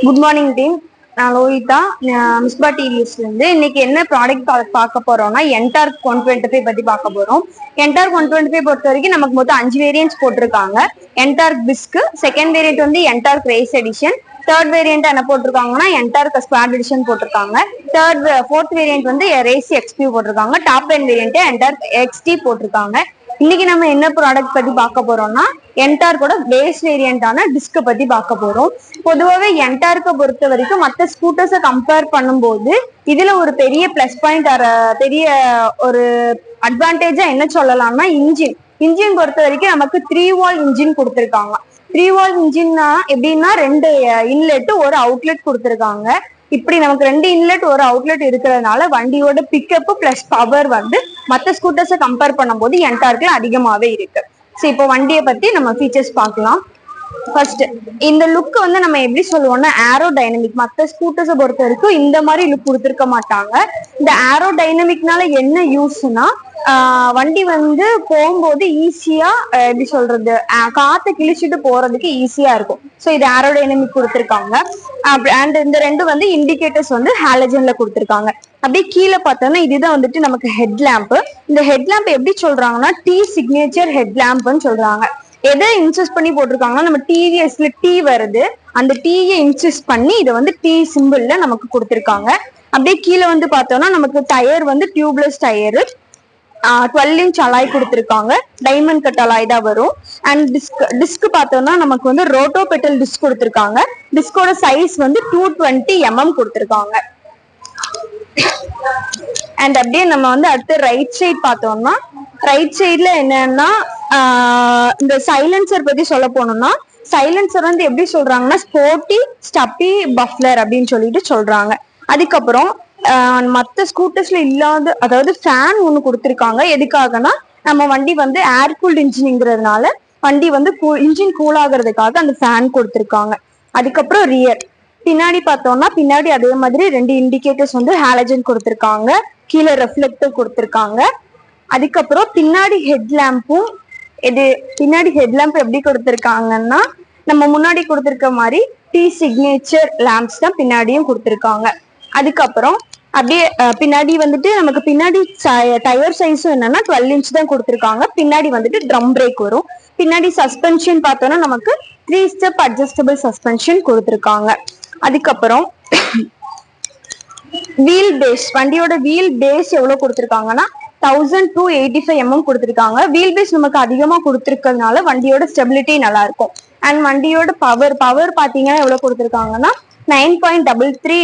Good morning team. நான் லோஹிதா, மிஸ்பா டிவிஎஸ்ல இருந்து. இன்னைக்கு என்ன ப்ராடக்ட் பார்க்க போறோம்னா என்டார்க் 125 பத்தி பார்க்க போறோம். என்டார்க் 125 பொறுத்த வரைக்கும் நமக்கு மொத்தம் 5 வேரியன்ட்ஸ் போட்டிருக்காங்க. என்டார்க் பிஸ்க், செகண்ட் வேரியன்ட் வந்து Ntorq race edition, third variant என்ன போட்டிருக்காங்கன்னா என்டார்க் ஸ்குவாட் எடிஷன் போட்டிருக்காங்க. ஃபோர்த் வேரியன்ட் வந்து ரேஸ் எக்ஸ்பியூ போட்டிருக்காங்க. Top end variant Ntorq XT போட்டிருக்காங்க. இன்னைக்கு நம்ம என்ன ப்ராடக்ட் பத்தி பார்க்க போறோம்னா என்டார்க்கோட பேஸ் வேரியண்டான டிஸ்க பத்தி பார்க்க போறோம். பொதுவாகவே என்டார்க்கை பொறுத்த வரைக்கும் மற்ற ஸ்கூட்டர்ஸை கம்பேர் பண்ணும்போது இதுல ஒரு பெரிய பிளஸ் பாயிண்ட் பெரிய ஒரு அட்வான்டேஜா என்ன சொல்லலாம்னா இன்ஜின் பொறுத்த வரைக்கும் நமக்கு 3 வால் இன்ஜின் கொடுத்துருக்காங்க. 3 வால் இன்ஜின்னா எப்படின்னா 2 இன்லெட் ஒரு அவுட்லெட் கொடுத்துருக்காங்க. இப்படி நமக்கு 2 இன்லெட் ஒரு அவுட்லெட் இருக்கிறதுனால வண்டியோட பிக்கப் பிளஸ் பவர் வந்து மற்ற ஸ்கூட்டர்ஸை கம்பேர் பண்ணும்போது என்டார்க்ல அதிகமாவே இருக்கு. ஸோ இப்போ வண்டியை பத்தி நம்ம ஃபீச்சர்ஸ் பார்க்கலாம். ஃபர்ஸ்ட் இந்த லுக் வந்து நம்ம எப்படி சொல்லுவோம்னா ஏரோ டைனமிக். மற்ற ஸ்கூட்டர்ஸை பொறுத்த வரைக்கும் இந்த மாதிரி லுக் கொடுத்துருக்க மாட்டாங்க. இந்த ஏரோ டைனமிக்னால என்ன யூஸ்னா வண்டி வந்து போகும்போது ஈஸியா எப்படி சொல்றது காத்தை கிழிச்சிட்டு போறதுக்கு ஈஸியா இருக்கும். ஸோ இது ஏரோ டைனமிக் கொடுத்துருக்காங்க. அண்ட் இந்த ரெண்டு வந்து இண்டிகேட்டர்ஸ் வந்து ஹாலஜன்ல கொடுத்துருக்காங்க. அப்படியே கீழே பார்த்தோம்னா இதுதான் வந்துட்டு நமக்கு ஹெட் லேம்ப். இந்த ஹெட் லேம்ப் எப்படி சொல்றாங்கன்னா டி சிக்னேச்சர் ஹெட் லேம்ப்னு சொல்றாங்க. எதை இன்சஸ்ட் பண்ணி போட்டிருக்காங்கன்னா நம்ம டிவிஎஸ்ல டி வருது, அந்த டீயை இன்சஸ்ட் பண்ணி இதை வந்து டி சிம்பிள்ல நமக்கு கொடுத்துருக்காங்க. அப்படியே கீழே வந்து பார்த்தோம்னா நமக்கு டயர் வந்து டியூப்லெஸ் டயரு, 12 இன்ச் அலாய் கொடுத்துருக்காங்க. டைமண்ட் கட் அலாய் தான் வரும். அண்ட் டிஸ்க் பார்த்தோம்னா நமக்கு வந்து ரோட்டோ பெட்டல் டிஸ்க் கொடுத்துருக்காங்க. டிஸ்கோட சைஸ் வந்து 220 mm கொடுத்துருக்காங்க. அண்ட் அப்படியே நம்ம வந்து அடுத்து ரைட் சைட் பார்த்தோம்னா ரைட் சைட்ல என்னன்னா இந்த சைலன்சர் பத்தி சொல்ல போனோம்னா சைலன்சர் வந்து எப்படி சொல்றாங்கன்னா ஸ்போர்ட்டி ஸ்டப்பி பஃப்லர் அப்படின்னு சொல்லிட்டு சொல்றாங்க. அதுக்கப்புறம் மற்ற ஸ்கூட்டர்ஸ்ல இல்லாத அதாவது ஃபேன் ஒண்ணு கொடுத்துருக்காங்க. எதுக்காகனா நம்ம வண்டி வந்து ஏர் கூல்ட் இன்ஜின்ங்கிறதுனால வண்டி வந்து இன்ஜின் கூல் ஆகுறதுக்காக அந்த ஃபேன் கொடுத்துருக்காங்க. அதுக்கப்புறம் ரியர் பின்னாடி பார்த்தோம்னா பின்னாடி அதே மாதிரி 2 இண்டிகேட்டர்ஸ் வந்து ஹாலஜன் கொடுத்துருக்காங்க. கீழே ரெஃப்ளெக்டர் கொடுத்துருக்காங்க. அதுக்கப்புறம் பின்னாடி ஹெட் லேம்பும் பின்னாடி ஹெட் லேம்ப் எப்படி கொடுத்துருக்காங்கன்னா நம்ம முன்னாடி கொடுத்துருக்க மாதிரி டி சிக்னேச்சர் லேம்ப்ஸ் தான் பின்னாடியும் கொடுத்துருக்காங்க. அதுக்கப்புறம் அப்படியே பின்னாடி வந்துட்டு நமக்கு பின்னாடி டயர் சைஸும் என்னன்னா 12 இன்ச் தான் கொடுத்துருக்காங்க. பின்னாடி வந்துட்டு ட்ரம் பிரேக் வரும். பின்னாடி சஸ்பென்ஷன் பார்த்தோம்னா நமக்கு 3 ஸ்டெப் அட்ஜஸ்டபிள் சஸ்பென்ஷன் கொடுத்துருக்காங்க. அதுக்கப்புறம் வீல் பேஸ், வண்டியோட வீல் பேஸ் எவ்வளவு கொடுத்துருக்காங்கன்னா 1285 mm கொடுத்துருக்காங்க. வீல் பேஸ் நமக்கு அதிகமா கொடுத்துருக்கிறதுனால வண்டியோட ஸ்டெபிலிட்டி நல்லா இருக்கும். அண்ட் வண்டியோட பவர் பாத்தீங்கன்னா எவ்வளவு கொடுத்துருக்காங்கன்னா 9.33